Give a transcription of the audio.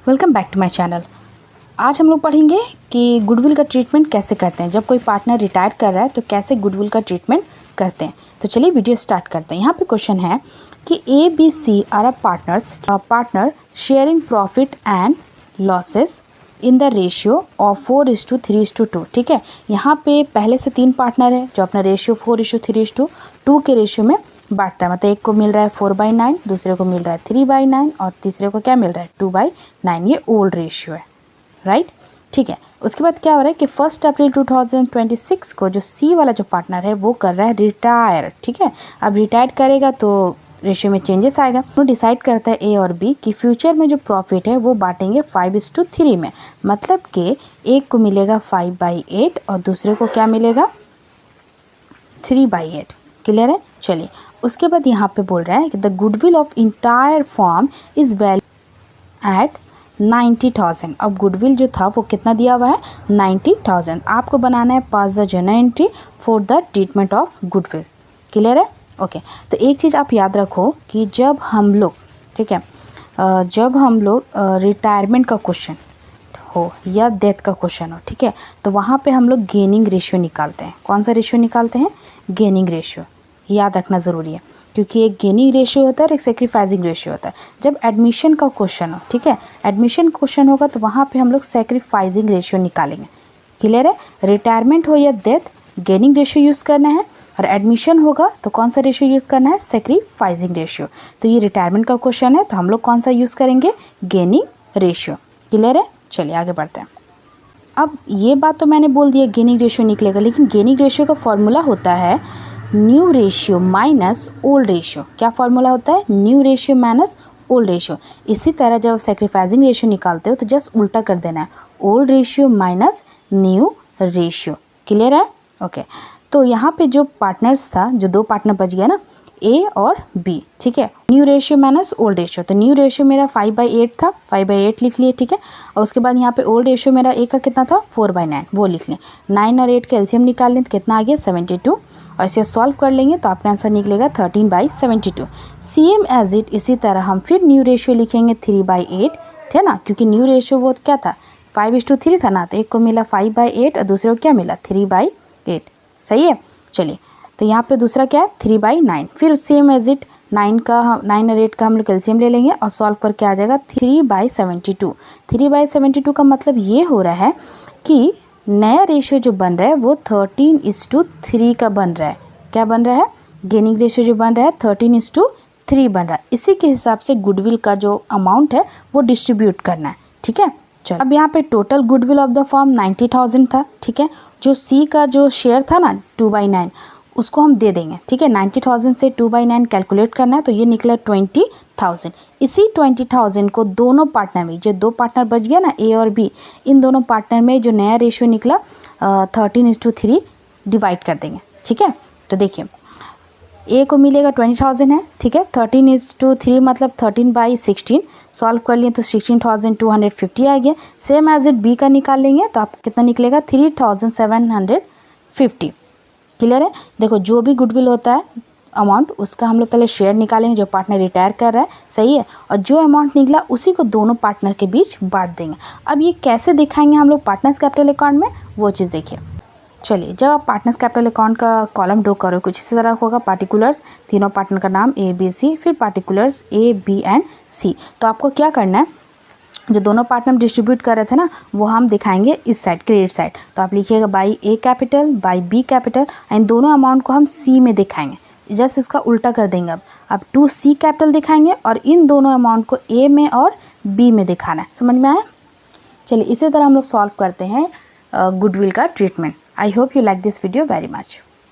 Welcome back to my channel. आज हम लोग पढ़ेंगे कि गुडविल का ट्रीटमेंट कैसे करते हैं। जब कोई पार्टनर रिटायर कर रहा है तो कैसे गुडविल का ट्रीटमेंट करते हैं। तो चलिए वीडियो स्टार्ट करते हैं। यहाँ पे क्वेश्चन है कि A B C are partner sharing profit and losses in the ratio of 4:3:2। ठीक है, यहाँ पे पहले से 3 पार्टनर है जो अपना रेशियो 4:3:2 के रेशियो में बांटता है। मतलब एक को मिल रहा है 4/9, दूसरे को मिल रहा है 3/9 और तीसरे को क्या मिल रहा है 2/9। ये ओल्ड रेशियो है, राइट। ठीक है, उसके बाद क्या हो रहा है कि 1 अप्रैल 2026 को जो सी वाला जो पार्टनर है वो कर रहा है रिटायर। ठीक है, अब रिटायर करेगा तो रेशियो में चेंजेस आएगा। तो डिसाइड करता है ए और बी कि फ्यूचर में जो प्रॉफिट है वो बांटेंगे 5:3 में। मतलब कि एक को मिलेगा 5/8 और दूसरे को क्या मिलेगा 3/8। क्लियर है। चलिए, उसके बाद यहाँ पे बोल रहा है कि the goodwill of entire firm is value at 90,000। अब गुडविल जो था वो कितना दिया हुआ है 90,000। आपको बनाना है पास the journal entry for the treatment of goodwill. Clear है। ओके, तो एक चीज़ आप याद रखो कि जब हम लोग, ठीक है, जब हम लोग रिटायरमेंट का क्वेश्चन हो या डेथ का क्वेश्चन हो, ठीक है, तो वहाँ पे हम लोग गेनिंग रेशियो निकालते हैं। कौन सा रेशियो निकालते हैं? Gaining ratio. याद रखना ज़रूरी है क्योंकि एक गेनिंग रेशियो होता है और एक सेक्रीफाइसिंग रेशियो होता है। जब एडमिशन का क्वेश्चन हो, ठीक है, एडमिशन क्वेश्चन होगा तो वहाँ पे हम लोग सेक्रीफाइसिंग रेशियो निकालेंगे। क्लियर है। रिटायरमेंट हो या डेथ गेनिंग रेशियो यूज़ करना है और एडमिशन होगा तो कौन सा रेशियो यूज़ करना है? Sacrificing ratio. तो ये रिटायरमेंट का क्वेश्चन है तो हम लोग कौन सा यूज़ करेंगे? Gaining ratio. क्लियर है। चलिए आगे बढ़ते हैं। अब ये बात तो मैंने बोल दिया गेनिंग रेशियो निकलेगा, लेकिन गेनिंग रेशियो का फॉर्मूला होता है new ratio minus old ratio. क्या फॉर्मूला होता है? New ratio minus old ratio. इसी तरह जब सेक्रीफाइसिंग रेशियो निकालते हो तो जस्ट उल्टा कर देना है, old ratio minus new ratio. Clear है। ओके, तो यहाँ पे जो पार्टनर्स था, जो 2 पार्टनर बच गया ना, ए और बी, ठीक है, new ratio minus old ratio. तो न्यू रेशियो मेरा 5/8 था, 5/8 लिख लिए, ठीक है। और उसके बाद यहाँ पे ओल्ड रेशियो मेरा ए का कितना था 4/9, वो लिख लें। 9 और 8 का एलसीएम निकाल लें तो कितना आ गया 72 और इसे सॉल्व कर लेंगे तो आपका आंसर निकलेगा 13/72। सेम एज इट इसी तरह हम फिर न्यू रेशियो लिखेंगे 3/8, ठीक है ना, क्योंकि न्यू रेशियो वो क्या था 5:3 था ना, तो एक को मिला 5/8 और दूसरे को क्या मिला 3/8। सही है। चलिए, तो यहाँ पे दूसरा क्या है 3/9। फिर सेम एज इट 9 और 8 का हम लोग कैल्शियम ले लेंगे और सॉल्व करके आ जाएगा 3/72। 3/72 का मतलब ये हो रहा है कि नया रेशियो जो बन रहा है वो 13:3 का बन रहा है। क्या बन रहा है? गेनिंग रेशियो जो बन रहा है 13:3 बन रहा है। इसी के हिसाब से गुडविल का जो अमाउंट है वो डिस्ट्रीब्यूट करना है। ठीक है। चलो, अब यहाँ पे total goodwill of the form 90,000 था। ठीक है, जो सी का जो शेयर था ना 2/9 उसको हम दे देंगे। ठीक है, 90,000 से 2/9 कैलकुलेट करना है तो ये निकला 20,000। इसी 20,000 को दोनों पार्टनर में, जो 2 पार्टनर बच गया ना ए और बी, इन दोनों पार्टनर में जो नया रेशियो निकला 13:3 डिवाइड कर देंगे। ठीक है, तो देखिए ए को मिलेगा 20,000 है, ठीक है, 13:3 मतलब 13/16 सॉल्व कर लिए तो 16,250 आ गया। सेम एज इट बी का निकाल लेंगे तो आपको कितना निकलेगा 3,750। क्लियर है। देखो, जो भी गुडविल होता है अमाउंट उसका हम लोग पहले शेयर निकालेंगे जो पार्टनर रिटायर कर रहा है, सही है, और जो अमाउंट निकला उसी को दोनों पार्टनर के बीच बांट देंगे। अब ये कैसे दिखाएंगे हम लोग पार्टनर्स कैपिटल अकाउंट में, वो चीज़ देखिए। चलिए, जब आप पार्टनर्स कैपिटल अकाउंट का कॉलम ड्रॉ करो कुछ इसी तरह होगा। पार्टिकुलर्स, तीनों पार्टनर का नाम ए बी सी, फिर पार्टिकुलर्स ए बी एंड सी। तो आपको क्या करना है, जो दोनों पार्टनर डिस्ट्रीब्यूट कर रहे थे ना वो हम दिखाएंगे इस साइड, क्रेडिट साइड। तो आप लिखिएगा by A capital by B capital, and दोनों अमाउंट को हम सी में दिखाएंगे। जस्ट इसका उल्टा कर देंगे। अब 2C कैपिटल दिखाएंगे और इन दोनों अमाउंट को ए में और बी में दिखाना है। समझ में आया? चलिए, इसी तरह हम लोग सॉल्व करते हैं गुडविल का treatment. I hope you like this video very much.